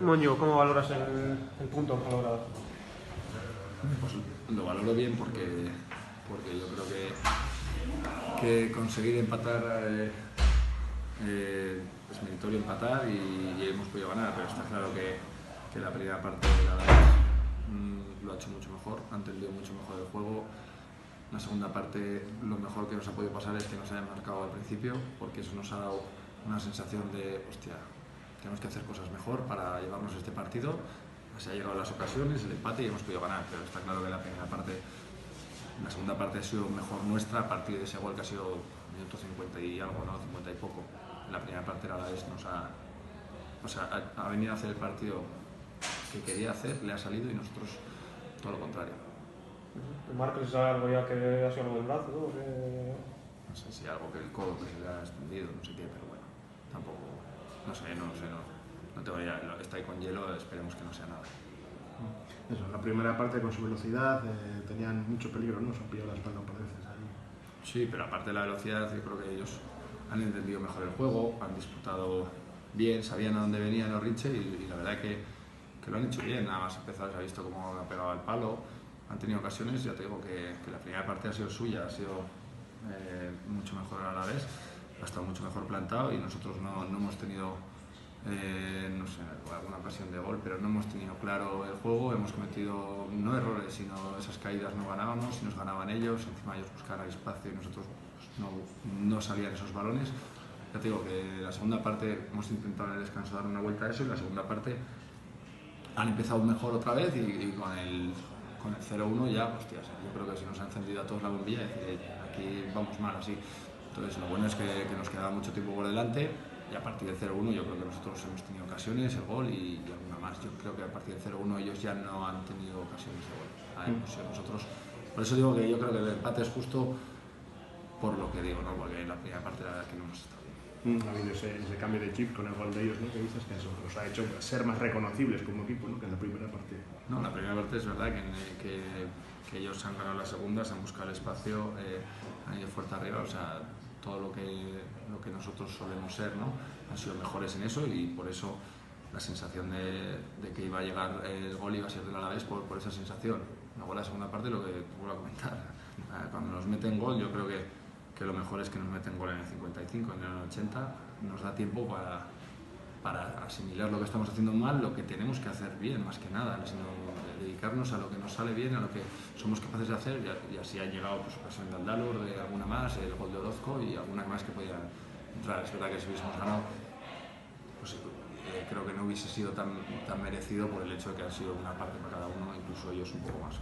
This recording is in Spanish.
Moño, ¿cómo valoras el punto que ha logrado? Pues lo valoro bien porque yo creo que conseguir empatar es meritorio empatar y hemos podido ganar, pero está claro que la primera parte de la lo ha hecho mucho mejor, ha entendido mucho mejor el juego. La segunda parte, lo mejor que nos ha podido pasar es que nos hayan marcado al principio, porque eso nos ha dado una sensación de, hostia, tenemos que hacer cosas mejor para llevarnos este partido. Se ha llegado a las ocasiones, el empate y hemos podido ganar, pero está claro que la segunda parte ha sido mejor nuestra a partir de ese gol que ha sido minuto 50 y algo, ¿no? 50 y poco. La primera parte a la vez ha venido a hacer el partido que quería hacer, le ha salido y nosotros todo lo contrario. Marcos, ¿es algo ya que ha sido algo del brazo? ¿No? No sé si algo que el codo que se le ha extendido, no sé qué, pero bueno, tampoco, no sé, no tengo idea, está ahí con hielo, esperemos que no sea nada. Eso, la primera parte con su velocidad tenían mucho peligro, ¿no? Se han pillado la espalda un par de veces ahí. Sí, pero aparte de la velocidad, yo creo que ellos han entendido mejor el juego, han disputado bien, sabían a dónde venían Orrinche y la verdad que lo han hecho bien. Nada más empezar, se ha visto cómo ha pegado al palo, han tenido ocasiones, ya te digo que la primera parte ha sido suya, ha sido mucho mejor a la vez, ha estado mucho mejor plantado y nosotros no hemos tenido, no sé, alguna ocasión de gol, pero no hemos tenido claro el juego, hemos cometido no errores, sino esas caídas no ganábamos y nos ganaban ellos, encima ellos buscaban el espacio y nosotros no salían esos balones. Ya te digo que la segunda parte hemos intentado en el descanso dar una vuelta a eso y la segunda parte han empezado mejor otra vez y con el 0-1 ya, hostias, yo creo que se nos ha encendido a todos la bombilla y decir, aquí vamos mal así. Entonces lo bueno es que nos quedaba mucho tiempo por delante y a partir del 0-1 yo creo que nosotros hemos tenido ocasiones, el gol y alguna más. Yo creo que a partir del 0-1 ellos ya no han tenido ocasiones de gol. Nosotros, por eso digo que yo creo que el empate es justo por lo que digo, ¿no? Porque en la primera parte la verdad que no hemos estado bien. Ha habido ese cambio de chip con el gol de ellos, ¿no? Que dices que eso los ha hecho ser más reconocibles como equipo, ¿no? Que en la primera parte. No, la primera parte es verdad que ellos han ganado la segunda, se han buscado el espacio, han ido fuerte arriba, o sea, todo lo que nosotros solemos ser, ¿no? Han sido mejores en eso y por eso la sensación de que iba a llegar el gol iba a ser del Alavés por esa sensación. Luego la segunda parte, lo que te vuelvo a comentar, cuando nos meten gol, yo creo que lo mejor es que nos meten gol en el 55, en el 80, nos da tiempo para asimilar lo que estamos haciendo mal, lo que tenemos que hacer bien, más que nada, sino dedicarnos a lo que nos sale bien, a lo que somos capaces de hacer, y así ha llegado pues, ocasión de Aldalur, de alguna más, el gol de Orozco y alguna más que podía entrar. Es verdad que si hubiésemos ganado, pues creo que no hubiese sido tan merecido por el hecho de que ha sido una parte para cada uno, incluso ellos un poco más.